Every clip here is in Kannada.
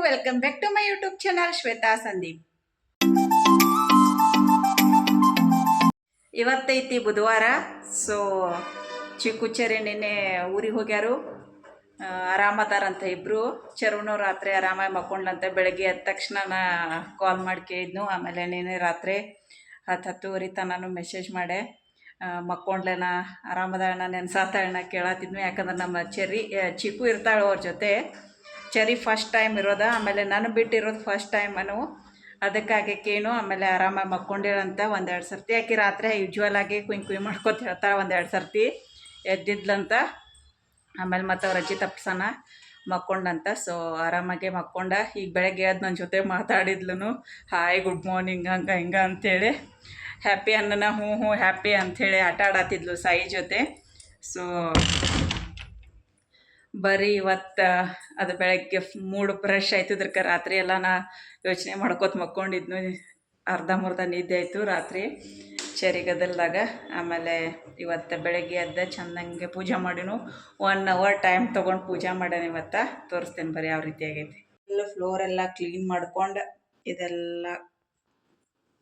Welcome back to my YouTube channel Shweta Sandeep. ಇವತ್ತೈತಿ ಬುಧವಾರ. ಸೊ ಚಿಕ್ಕು ಚೆರಿ ನಿನ್ನೆ ಊರಿಗೆ ಹೋಗ್ಯಾರು. ಆರಾಮದಾರಂತ ಇಬ್ಬರು. ಚರುನು ರಾತ್ರಿ ಆರಾಮಾಗಿ ಮಕ್ಕೊಂಡ್ಲಂತ. ಬೆಳಗ್ಗೆ ಎದ್ದ ತಕ್ಷಣ ಕಾಲ್ ಮಾಡಿ ಕೇಳಿದ್ನು. ಆಮೇಲೆ ನಿನ್ನೆ ರಾತ್ರಿ 10-10:30 ತನಕ ಮೆಸೇಜ್ ಮಾಡೆ ಮಕ್ಕೊಂಡ್ಲೇನ ಆರಾಮದಾಳಣ್ಣ ನೆನ್ಸಾತಾಳಣ್ಣ ಕೇಳತ್ತಿದ್ನು. ಯಾಕಂದ್ರೆ ನಮ್ಮ ಚಿಕ್ಕು ಇರ್ತಾಳೆ ಅವ್ರ ಜೊತೆ. ಚೆರಿ ಫಸ್ಟ್ ಟೈಮ್ ಇರೋದ, ಆಮೇಲೆ ನಾನು ಬಿಟ್ಟಿರೋದು ಫಸ್ಟ್ ಟೈಮ್ ಅದಕ್ಕಾಗಿ ಕೇನು. ಆಮೇಲೆ ಆರಾಮಾಗಿ ಮಕ್ಕೊಂಡೇಳಂತ. 1-2 ಸರ್ತಿ ಆಕೆ ರಾತ್ರಿ ಯೂಶ್ವಲ್ ಆಗಿ ಕುಯ್ ಮಾಡ್ಕೊತ ಹೇಳ್ತಾಳೆ. 1-2 ಸರ್ತಿ ಎದ್ದಿದ್ಲಂತ. ಆಮೇಲೆ ಮತ್ತು ಅವ್ರ ಅಜ್ಜಿ ತಪ್ಸನ ಮಕ್ಕೊಂಡಂತ. ಸೊ ಆರಾಮಾಗೆ ಮಕ್ಕೊಂಡ. ಈಗ ಬೆಳಗ್ಗೆ ಎದ್ದು ನನ್ನ ಜೊತೆ ಮಾತಾಡಿದ್ಲು. ಹಾಯ್ ಗುಡ್ ಮಾರ್ನಿಂಗ್ ಹಂಗೆ ಹಿಂಗೆ ಅಂಥೇಳಿ. ಹ್ಯಾಪಿ ಅನ್ನನ ಹ್ಞೂ ಹ್ಯಾಪಿ ಅಂಥೇಳಿ ಆಟ ಆಡತ್ತಿದ್ಲು ಸಾಯಿ ಜೊತೆ. ಸೊ ಬರೀ ಇವತ್ತು ಅದು ಬೆಳಗ್ಗೆ ಮೂಡ್ ಫ್ರೆಶ್ ಆಯ್ತದ್ರಕ್ಕೆ ರಾತ್ರಿ ಎಲ್ಲ ನಾ ಯೋಚನೆ ಮಾಡ್ಕೊತ ಮಕ್ಕೊಂಡಿದ್ನು. ಅರ್ಧಂಬರ್ಧ ನಿದ್ದೆ ಆಯಿತು ರಾತ್ರಿ ಚರಿಗದಲ್ದಾಗ. ಆಮೇಲೆ ಇವತ್ತು ಬೆಳಗ್ಗೆ ಎದ್ದ ಚಂದಂಗೆ ಪೂಜೆ ಮಾಡಿನು. 1 hour ಟೈಮ್ ತೊಗೊಂಡು ಪೂಜೆ ಮಾಡ್ಯಾನ. ಇವತ್ತು ತೋರಿಸ್ತೇನೆ ಬರೀ ಯಾವ ರೀತಿ ಆಗೈತಿ. ಎಲ್ಲ ಫ್ಲೋರೆಲ್ಲ ಕ್ಲೀನ್ ಮಾಡ್ಕೊಂಡು ಇದೆಲ್ಲ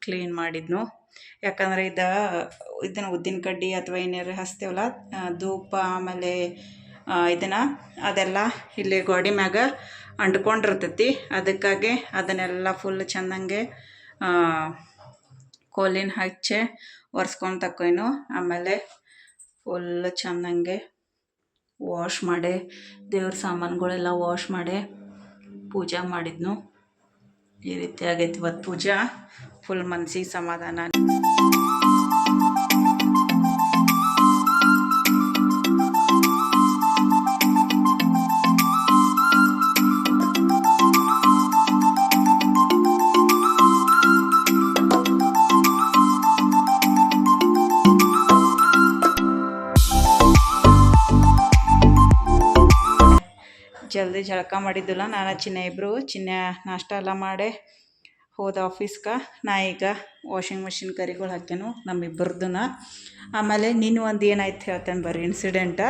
ಕ್ಲೀನ್ ಮಾಡಿದ್ನು. ಯಾಕಂದರೆ ಇದನ್ನು ಉದ್ದಿನ ಕಡ್ಡಿ ಅಥವಾ ಏನಾರು ಹಚ್ತೇವಲ್ಲ ಧೂಪ, ಆಮೇಲೆ ಅದೆಲ್ಲ ಇಲ್ಲಿ ಗೋಡೆ ಮ್ಯಾಗ ಅಂಟ್ಕೊಂಡಿರ್ತೈತಿ. ಅದಕ್ಕಾಗಿ ಅದನ್ನೆಲ್ಲ ಫುಲ್ ಚೆಂದಂಗೆ ಕೋಲಿನ ಹಚ್ಚಿ ಒರೆಸ್ಕೊಂಡು ತಕ್ಕೊಯ್ನು. ಆಮೇಲೆ ಫುಲ್ ಚೆಂದಂಗೆ ವಾಶ್ ಮಾಡಿ ದೇವ್ರ ಸಾಮಾನುಗಳೆಲ್ಲ ವಾಶ್ ಮಾಡಿ ಪೂಜೆ ಮಾಡಿದ್ನು. ಈ ರೀತಿ ಆಗೈತಿ ಇವತ್ತು ಪೂಜೆ. ಫುಲ್ ಮನ್ಸಿಗೆ ಸಮಾಧಾನ. ಜಲ್ದಿ ಜಳಕ ಮಾಡಿದ್ದಿಲ್ಲ ನಾನು ಚಿನ್ನ ಇಬ್ಬರು. ಚಿನ್ನ ನಾಷ್ಟ ಎಲ್ಲ ಮಾಡಿ ಹೋದ ಆಫೀಸ್ಗೆ. ನಾ ಈಗ ವಾಷಿಂಗ್ ಮಿಷಿನ್ ಕರಿಗಳು ಹಾಕ್ಯಾನು ನಮ್ಮಿಬ್ಬರದನ್ನ. ಆಮೇಲೆ ನಿನ್ನ ಒಂದು ಏನಾಯ್ತು ಹೇಳ್ತೇನೆ ಬರ್ರಿ ಇನ್ಸಿಡೆಂಟ.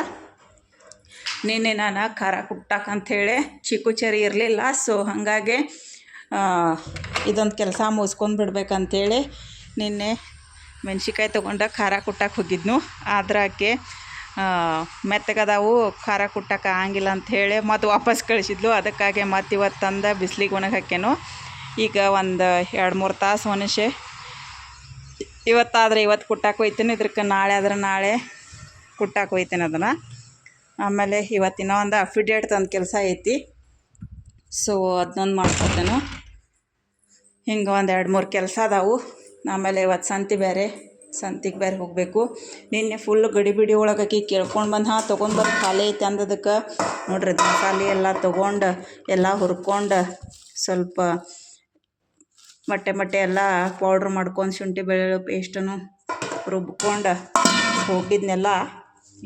ನಿನ್ನೆ ನಾನು ಖಾರ ಕುಟ್ಟಕ್ಕಂಥೇಳಿ ಚಿಕ್ಕು ಚೆರಿ ಇರಲಿಲ್ಲ. ಸೊ ಹಾಗಾಗಿ ಇದೊಂದು ಕೆಲಸ ಮುಗಿಸ್ಕೊಂಡು ಬಿಡ್ಬೇಕಂತೇಳಿ ನಿನ್ನೆ ಮೆಣ್ಸಿಕಾಯಿ ತೊಗೊಂಡು ಖಾರ ಕುಟ್ಟಕ್ಕೆ ಹೋಗಿದ್ನು. ಆದ್ರೆ ಆಕೆ ಮೆತ್ತಗದಾವು ಖಾರ ಕುಟ್ಟಕ್ಕೆ ಆಗಂಗಿಲ್ಲ ಅಂಥೇಳಿ ಮತ್ತು ವಾಪಸ್ ಕಳಿಸಿದ್ಲು. ಅದಕ್ಕಾಗಿ ಮತ್ತು ಇವತ್ತು ತಂದು ಬಿಸಿಲಿಗೆ ಒಣಗಿ ಹಾಕ್ಯಾನು. ಈಗ ಒಂದು 2-3 ತಾಸು ಒಣಸಿ ಇವತ್ತಾದರೆ ಇವತ್ತು ಕುಟ್ಟಕ್ಕೆ ಹೋಯ್ತೇನೆ. ಇದಕ್ಕೆ ನಾಳೆ ಆದ್ರೆ ನಾಳೆ ಕುಟ್ಟಕ್ಕೆ ಹೋಯ್ತೇನೆ ಅದನ್ನು. ಆಮೇಲೆ ಇವತ್ತಿನ ಒಂದು ಅಫಿಡೇಟ್ ತಂದು ಕೆಲಸ ಐತಿ. ಸೊ ಅದನ್ನೊಂದು ಮಾಡ್ಕೊತೇನೆ. ಹಿಂಗೆ ಒಂದು 2-3 ಕೆಲಸ ಅದಾವು. ಆಮೇಲೆ ಇವತ್ತು ಸಂತಿಗೆ ಬೇರೆ ಹೋಗಬೇಕು. ನಿನ್ನೆ ಫುಲ್ ಗಡಿಬಿಡಿ ಒಳಗಾಗಿ ಕೇಳ್ಕೊಂಡು ಬಂದು ತೊಗೊಂಡ್ಬರ್ರಿ ಖಾಲಿ ಐತೆ ಅಂದದಕ್ಕೆ ನೋಡ್ರಿ ಮಸಾಲೆ ಎಲ್ಲ ತೊಗೊಂಡು ಎಲ್ಲ ಹುರ್ಕೊಂಡು ಸ್ವಲ್ಪ ಮೊಟ್ಟೆ ಎಲ್ಲ ಪೌಡ್ರ್ ಮಾಡ್ಕೊಂಡು ಶುಂಠಿ ಬೆಳ್ಳುಳ್ಳಿ ಪೇಸ್ಟನ್ನು ರುಬ್ಕೊಂಡು ಹೋಗಿದ್ನೆಲ್ಲ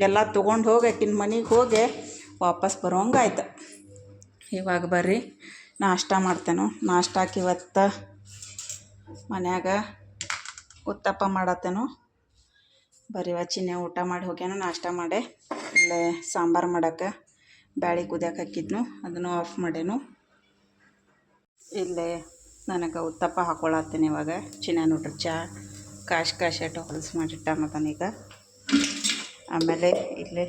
ಎಲ್ಲ ತೊಗೊಂಡು ಹೋಗಿ ಆಕಿನ ಮನೆಗೆ ಹೋಗಿ ವಾಪಸ್ ಬರೋಂಗಾಯ್ತು. ಇವಾಗ ಬರ್ರಿ ನಾಷ್ಟ ಮಾಡ್ತೇನೆ. ನಾಷ್ಟಕ್ಕೆ ಇವತ್ತು ಮನ್ಯಾಗ ಉತ್ತಪ್ಪ ಮಾಡತ್ತೇನು. ಬರೀ ಚಿನ್ನೆ ಊಟ ಮಾಡಿ ಹೋಗ್ಯಾನು. ನಾಷ್ಟ ಮಾಡಿ ಇಲ್ಲೇ ಸಾಂಬಾರು ಮಾಡೋಕ್ಕೆ ಬ್ಯಾಳಿ ಕುದಿಯಕ್ಕೆ ಹಾಕಿದ್ನು. ಅದನ್ನು ಆಫ್ ಮಾಡೇನು. ಇಲ್ಲೇ ನನಗೆ ಉತ್ತಪ್ಪ ಹಾಕ್ಕೊಳತ್ತೇನೆ. ಇವಾಗ ಚಿನ್ನ ನೋಡ್ರಿ ಚಾ ಕಾಶಿ ಹೊಲಸು ಮಾಡಿಟ್ಟಾನದನೀಗ. ಆಮೇಲೆ ಇಲ್ಲೇ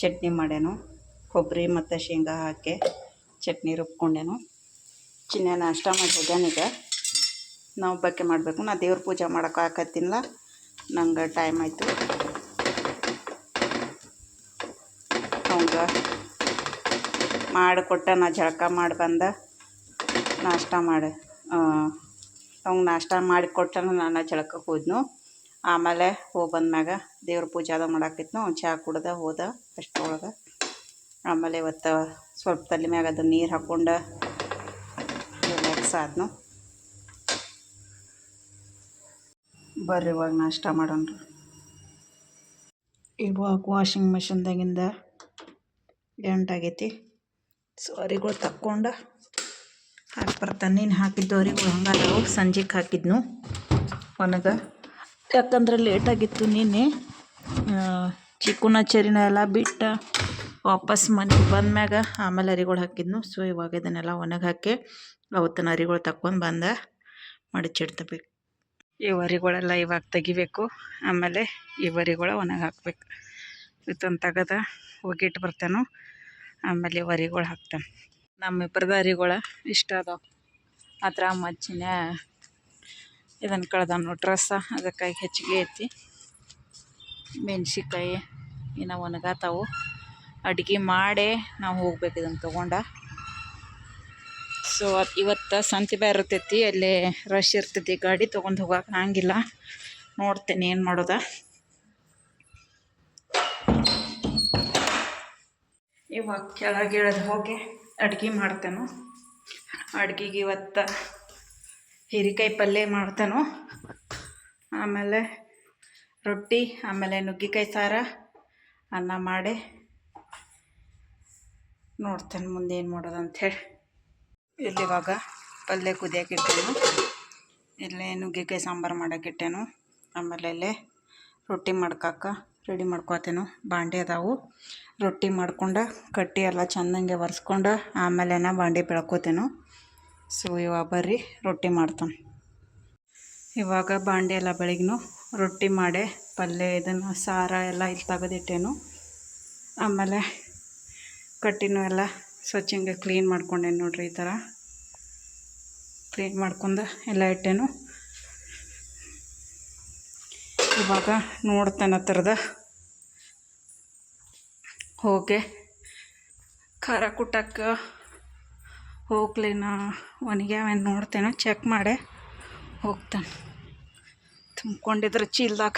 ಚಟ್ನಿ ಮಾಡೇನು. ಕೊಬ್ಬರಿ ಮತ್ತು ಶೇಂಗಾ ಹಾಕಿ ಚಟ್ನಿ ರುಬ್ಕೊಂಡೇನು. ಚಿನ್ನ ನಾಷ್ಟ ಮಾಡಿ ಹೋಗ್ಯಾನೀಗ. ನಾವು ಬಕ್ಕೆ ಮಾಡಬೇಕು. ನಾ ದೇವ್ರ ಪೂಜೆ ಮಾಡೋಕೆ ಹಾಕತ್ತಿಲ್ಲ, ನಂಗೆ ಟೈಮ್ ಆಯಿತು. ಅವಂಗೆ ಮಾಡಿಕೊಟ್ಟ ನಾ ಜಳಕ ಮಾಡಿ ಬಂದ ನಾಷ್ಟ ಮಾಡಿ ಅವ್ಗೆ ನಾಷ್ಟ ಮಾಡಿಕೊಟ್ಟ ನಾನು ಜಳಕಕ್ಕೆ ಹೋದ್ನು. ಆಮೇಲೆ ಹೋಗಿ ಬಂದ್ಮ್ಯಾಗ ದೇವ್ರ ಪೂಜೆ ಅದು ಮಾಡಾಕಿದ್ನು. ಅವ್ನು ಚಹಾ ಕುಡ್ದ ಹೋದ ಅಷ್ಟರೊಳಗೆ. ಆಮೇಲೆ ಇವತ್ತು ಸ್ವಲ್ಪ ತಲೆ ಮ್ಯಾಗ ಅದು ನೀರು ಹಾಕ್ಕೊಂಡು ರಿಲ್ಯಾಕ್ಸ್ ಆದ್ನು. ಬರ್ರಿ ಇವಾಗ ನಾಷ್ಟ ಮಾಡೋಣ್ರಿ. ಇವಾಗ ವಾಷಿಂಗ್ ಮಿಷಿನ್ದಾಗಿಂದ ಎಂಟಾಗೈತಿ. ಸೊ ಅರಿಗಳು ತಕ್ಕೊಂಡು ಹಾಕಿ ಬರ್ತಾನೆ. ನೀನು ಹಾಕಿದ್ದು ಅರಿಗಳು ಹಂಗಾದವು. ಸಂಜೆಗೆ ಹಾಕಿದ್ನು ಒಣಗ. ಯಾಕಂದ್ರೆ ಲೇಟಾಗಿತ್ತು ನಿನ್ನೆ. ಚಿಕ್ಕುನ ಚರಿನ ಎಲ್ಲ ಬಿಟ್ಟು ವಾಪಸ್ ಮನೆಗೆ ಬಂದ್ಮ್ಯಾಗ ಆಮೇಲೆ ಅರಿಗಳು ಹಾಕಿದ್ನು. ಸೊ ಇವಾಗ ಇದನ್ನೆಲ್ಲ ಒಣಗಿ ಹಾಕಿ ಅವತ್ತಿನ ಅರಿಗಳು ತಕ್ಕೊಂಡು ಬಂದ ಮಡಚಿಡ್ತಬೇಕು. ಈ ವರಿಗಳೆಲ್ಲ ಇವಾಗ ತೆಗಿಬೇಕು. ಆಮೇಲೆ ಈ ವರಿಗಳ ಒಣಗಿ ಹಾಕ್ಬೇಕು. ಇದನ್ನು ತೆಗೆದ ಒಗಿಟ್ಟು ಬರ್ತೇನೆ. ಆಮೇಲೆ ವರಿಗಳು ಹಾಕ್ತೇನೆ. ನಮ್ಮಿಬ್ಬರದ ಅರಿಗಳ ಇಷ್ಟ ಅದಾವ. ಆದ್ರೆ ಮಜ್ಜಿನ ಇದನ್ನು ಕಳ್ದನು ಡ್ರೆಸ್ಸ, ಅದಕ್ಕಾಗಿ ಹೆಚ್ಚಿಗೆ ಐತಿ. ಮೆಣ್ಸಿಕಾಯಿ ಇನ್ನು ಒಣಗಾತಾವು. ಅಡುಗೆ ಮಾಡೇ ನಾವು ಹೋಗ್ಬೇಕು ಇದನ್ನು ತೊಗೊಂಡ. ಸೊ ಇವತ್ತು ಸಂತೆ ಬೇರೆ ಇರ್ತೈತಿ, ಅಲ್ಲೇ ರಶ್ ಇರ್ತೈತಿ, ಗಾಡಿ ತೊಗೊಂಡು ಹೋಗಕ್ಕೆ ಆಗಂಗಿಲ್ಲ. ನೋಡ್ತೇನೆ ಏನು ಮಾಡೋದ. ಇವಾಗ ಕೆಳಗೆ ಇಳಿದು ಹೋಗಿ ಅಡುಗೆ ಮಾಡ್ತೇನೆ. ಅಡುಗೆಗೆ ಇವತ್ತು ಹೀರೆಕಾಯಿ ಪಲ್ಯ ಮಾಡ್ತೇನೆ. ಆಮೇಲೆ ರೊಟ್ಟಿ, ಆಮೇಲೆ ನುಗ್ಗಿಕಾಯಿ ಸಾರ, ಅನ್ನ ಮಾಡಿ ನೋಡ್ತೇನೆ ಮುಂದೆ ಏನು ಮಾಡೋದು ಅಂಥೇಳಿ. ಇಲ್ಲಿವಾಗ ಪಲ್ಯ ಕುದಿಯೋಕ್ಕಿಟ್ಟೇನು, ಇಲ್ಲೇ ನುಗ್ಗಿಕಾಯಿ ಸಾಂಬಾರು ಮಾಡೋಕ್ಕಿಟ್ಟೇನು. ಆಮೇಲೆ ಇಲ್ಲೇ ರೊಟ್ಟಿ ಮಾಡ್ಕೊಕ್ಕೆ ರೆಡಿ ಮಾಡ್ಕೊತೇನು. ಬಾಂಡೆ ಅದಾವು, ರೊಟ್ಟಿ ಮಾಡ್ಕೊಂಡು ಕಟ್ಟಿ ಎಲ್ಲ ಚೆಂದಂಗೆ ಒರೆಸ್ಕೊಂಡು ಆಮೇಲೆ ಬಾಂಡೆ ಬೆಳ್ಕೊತೇನು. ಸೊ ಇವಾಗ ಬರ್ರಿ ರೊಟ್ಟಿ ಮಾಡ್ತಾನೆ. ಇವಾಗ ಬಾಂಡೆ ಎಲ್ಲ ಬೆಳಗ್ನು ರೊಟ್ಟಿ ಮಾಡಿ ಪಲ್ಯ ಇದನ್ನು ಸಾರ ಎಲ್ಲ ಇಲ್ಲಿ ತೆಗೆದಿಟ್ಟೇನು. ಆಮೇಲೆ ಕಟ್ಟಿನೂ ಎಲ್ಲ ಸ್ವಚ್ಛಂಗೆ ಕ್ಲೀನ್ ಮಾಡ್ಕೊಂಡೇನು ನೋಡ್ರಿ. ಈ ಥರ ಕ್ಲೀನ್ ಮಾಡ್ಕೊಂಡು ಎಲ್ಲ ಇಟ್ಟೇನು. ಇವಾಗ ನೋಡ್ತೇನೆ ಥರದ ಹೋಗಿ ಖಾರ ಕುಟ್ಟಕ್ಕೆ ಹೋಗ್ಲಿನ ಒಣಗ್ಯಾವೇನು ನೋಡ್ತೇನೆ, ಚೆಕ್ ಮಾಡಿ ಹೋಗ್ತಾನೆ. ತುಂಬ್ಕೊಂಡಿದ್ರೆ ಚೀಲ್ದಾಗ.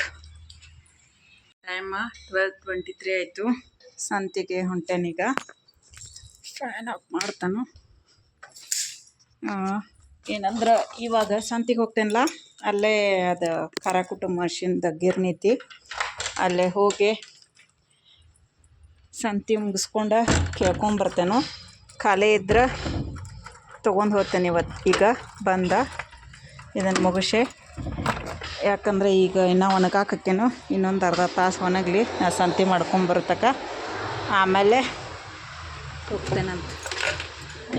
ಟೈಮ 12:23 ಆಯಿತು. ಸಂತಿಗೆ ಹೊಂಟೇನೀಗ. ಫ್ಯಾನ್ ಆಫ್ ಮಾಡ್ತಾನು. ಏನಂದ್ರೆ ಇವಾಗ ಸಂತಿಗೆ ಹೋಗ್ತೇನಲ್ಲ, ಅಲ್ಲೇ ಅದು ಖಾರ ಕುಟುಂಬ ಮಷಿನ್ದ ಗಿರ್ನಿ ಐತಿ, ಅಲ್ಲೇ ಹೋಗಿ ಸಂತಿ ಮುಗಿಸ್ಕೊಂಡು ಕೇಳ್ಕೊಂಬರ್ತೇನೆ. ಖಾಲಿ ಇದ್ರೆ ತೊಗೊಂಡು ಹೋಗ್ತೇನೆ. ಇವತ್ತು ಈಗ ಬಂದ ಇದನ್ನು ಮುಗಿಸಿ, ಯಾಕಂದರೆ ಈಗ ಇನ್ನೂ ಒಣಗಾಕಕ್ಕೇನು ಇನ್ನೊಂದು ಅರ್ಧ ತಾಸು ಒಣಗಲಿ, ನಾ ಸಂತಿ ಮಾಡ್ಕೊಂಬರ್ತಕ್ಕ ಆಮೇಲೆ ಹೋಗ್ತೇನಂತ.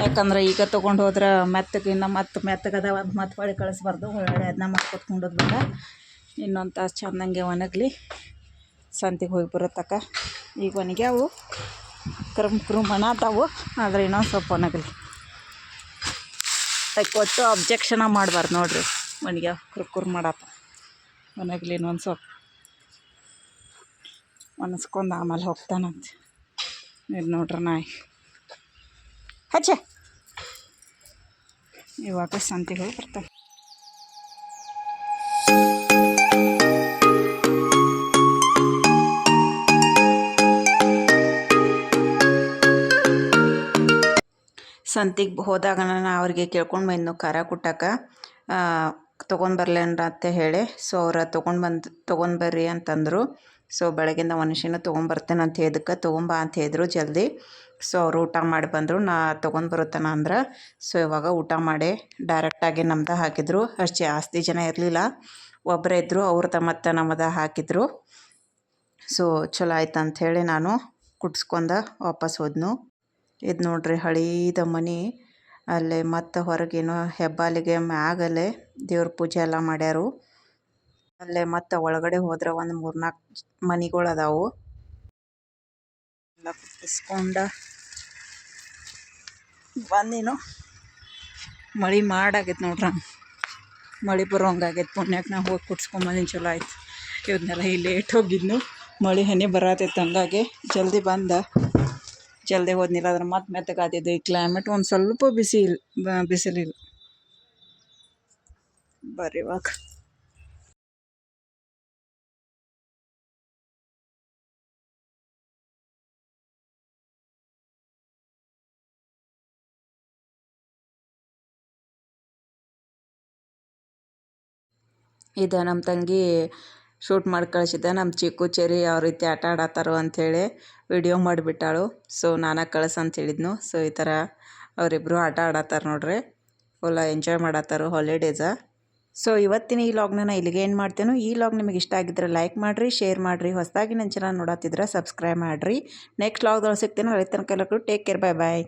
ಯಾಕಂದ್ರೆ ಈಗ ತೊಗೊಂಡು ಹೋದ್ರೆ ಮೆತ್ತಗೆ ಇನ್ನು ಮೆತ್ತಗದ ಮತ್ತೆ ಹೊಳೆ ಕಳಿಸ್ಬಾರ್ದು. ಹೊಳೆ ಅದನ್ನ ಮಾಡ್ಕೊತ್ಕೊಂಡು ಬೇಡ. ಇನ್ನೊಂದು ತಾಸು ಚೆಂದಂಗೆ ಒಣಗಲಿ, ಸಂತಿಗೆ ಹೋಗಿ ಬರುತ್ತಕ್ಕ. ಈಗ ಒಣಗ್ಯಾವು, ಕ್ರಮ್ ಅಣತಾವು, ಆದರೆ ಇನ್ನೊಂದು ಸ್ವಲ್ಪ ಒಣಗಲಿ. ಅದಕ್ಕೆ ಒಟ್ಟು ಅಬ್ಜೆಕ್ಷನ ಮಾಡಬಾರ್ದು ನೋಡಿರಿ. ಒಣಗ್ಯಾವ ಕುರ್ಕುರ್ ಮಾಡತ್ತ, ಒಣಗಲಿ ಇನ್ನೊಂದು ಸ್ವಲ್ಪ ಒಣಸ್ಕೊಂಡು ಆಮೇಲೆ ಹೋಗ್ತಾನಂತೆ. ಇದು ನೋಡ್ರಿ ನಾಯಿ ಹಚ್ಚೆ. ಇವಾಗ ಸಂತಿಗೆ ಹೋಗಿ ಬರ್ತಾನೆ. ಸಂತಿಗೆ ಹೋದಾಗ ನಾನು ಅವ್ರಿಗೆ ಕೇಳ್ಕೊಂಡು ಬಂದು ಖಾರ ಕುಟ್ಟಕ್ಕೆ ತೊಗೊಂಡ್ಬರ್ಲೇನ್ರ ಅಂತ ಹೇಳಿ. ಸೊ ಅವ್ರು ತೊಗೊಂಡ್ಬರ್ರಿ ಅಂತಂದರು. ಸೊ ಬೆಳಗಿಂದ ಮನುಷ್ಯನ ತೊಗೊಂಬರ್ತೇನೆ ಅಂತ ಹೇಳಿದಕ್ಕೆ ತೊಗೊಂಬ ಅಂತ ಹೇಳಿದ್ರು ಜಲ್ದಿ. ಸೊ ಅವರು ಊಟ ಮಾಡಿ ಬಂದರು. ನಾ ತೊಗೊಂಡ್ಬರುತ್ತಾನ ಅಂದ್ರೆ. ಸೊ ಇವಾಗ ಊಟ ಮಾಡಿ ಡೈರೆಕ್ಟಾಗಿ ನಮ್ದು ಹಾಕಿದ್ರು. ಅಷ್ಟು ಜಾಸ್ತಿ ಜನ ಇರಲಿಲ್ಲ, ಒಬ್ಬರೇ ಇದ್ದರು. ಅವ್ರದ್ದು ಮತ್ತು ನಮ್ಮದು ಹಾಕಿದ್ರು. ಸೊ ಚಲೋ ಆಯ್ತು ಅಂಥೇಳಿ ನಾನು ಕುಟ್ಸ್ಕೊಂಡು ವಾಪಸ್ ಹೋದ್ನು. ಇದು ನೋಡ್ರಿ ಹಳೀದ ಮನೆ. ಅಲ್ಲೇ ಮತ್ತು ಹೊರಗೇನೋ ಹೆಬ್ಬಾಲಿಗೆ ಮ್ಯಾಗಲ್ಲೇ ದೇವ್ರ ಪೂಜೆ ಎಲ್ಲ ಮಾಡ್ಯಾರು. ಅಲ್ಲೇ ಮತ್ತು ಒಳಗಡೆ ಹೋದ್ರೆ ಒಂದು 3-4 ಮನೆಗಳು ಅದಾವು. ಎಲ್ಲ ಕುಟ್ಟಿಸ್ಕೊಂಡು ಬಂದಿನು. ಮಳೆ ಮಾಡಾಗೈತೆ ನೋಡ್ರಿ, ಮಳೆ ಬರೋಂಗಾಗೈತೆ. ಪುಣ್ಯಕ್ಕೆ ನಾವು ಹೋಗಿ ಕುಟ್ಸ್ಕೊಂಬಂದಿನ ಚಲೋ ಆಯ್ತು. ಇವನ್ನೆಲ್ಲ ಇಲ್ಲಿ ಲೇಟ್ ಹೋಗಿದ್ನು, ಮಳೆ ಹನಿ ಬರತೈತೆ. ಹಂಗಾಗಿ ಜಲ್ದಿ ಜಲ್ದಿ ಹೋದ್ನಿಲ್ಲ ಅದ್ರ ಮತ್ತೆ ಮೆತ್ತಗಾದಿದ್ದು. ಈ ಕ್ಲೈಮೇಟ್ ಒಂದು ಸ್ವಲ್ಪ ಬಿಸಿಲಿಲ್ಲ. ಬರ್ರಿ ಇವಾಗ ಇದು ನಮ್ಮ ತಂಗಿ ಶೂಟ್ ಮಾಡಿ ಕಳಿಸಿದ್ದೆ. ನಮ್ಮ ಚಿಕ್ಕು ಚೆರಿ ಯಾವ ರೀತಿ ಆಟ ಆಡತ್ತಾರೋ ಅಂಥೇಳಿ ವಿಡಿಯೋ ಮಾಡಿಬಿಟ್ಟಾಳು. ಸೊ ನಾನು ಕಳಿಸಂತ ಹೇಳಿದ್ನು. ಸೊ ಈ ಥರ ಅವರಿಬ್ಬರು ಆಟ ಆಡತ್ತಾರೆ ನೋಡ್ರಿ. ಫುಲ್ಲ ಎಂಜಾಯ್ ಮಾಡತ್ತಾರು ಹಾಲಿಡೇಸ. ಸೊ ಇವತ್ತಿನ ಈ ಲಾಗ್ನ ನಾನು ಇಲ್ಲಿಗೆ ಏನು ಮಾಡ್ತೇನೋ, ಈ ಲಾಗ್ ನಿಮಗೆ ಇಷ್ಟ ಆಗಿದ್ರೆ ಲೈಕ್ ಮಾಡಿರಿ, ಶೇರ್ ಮಾಡಿರಿ, ಹೊಸದಾಗಿ ನನ್ನ ಚಾನಲ್ ನೋಡತ್ತಿದ್ರೆ ಸಬ್ಸ್ಕ್ರೈಬ್ ಮಾಡಿರಿ. ನೆಕ್ಸ್ಟ್ ಲಾಗ್ದೊಳಗೆ ಸಿಗ್ತೇನೆ. ಅಲ್ಲಿ ತನಕ ಎಲ್ಲರಿಗೂ ಟೇಕ್ ಕೇರ್, ಬಾಯ್ ಬಾಯ್.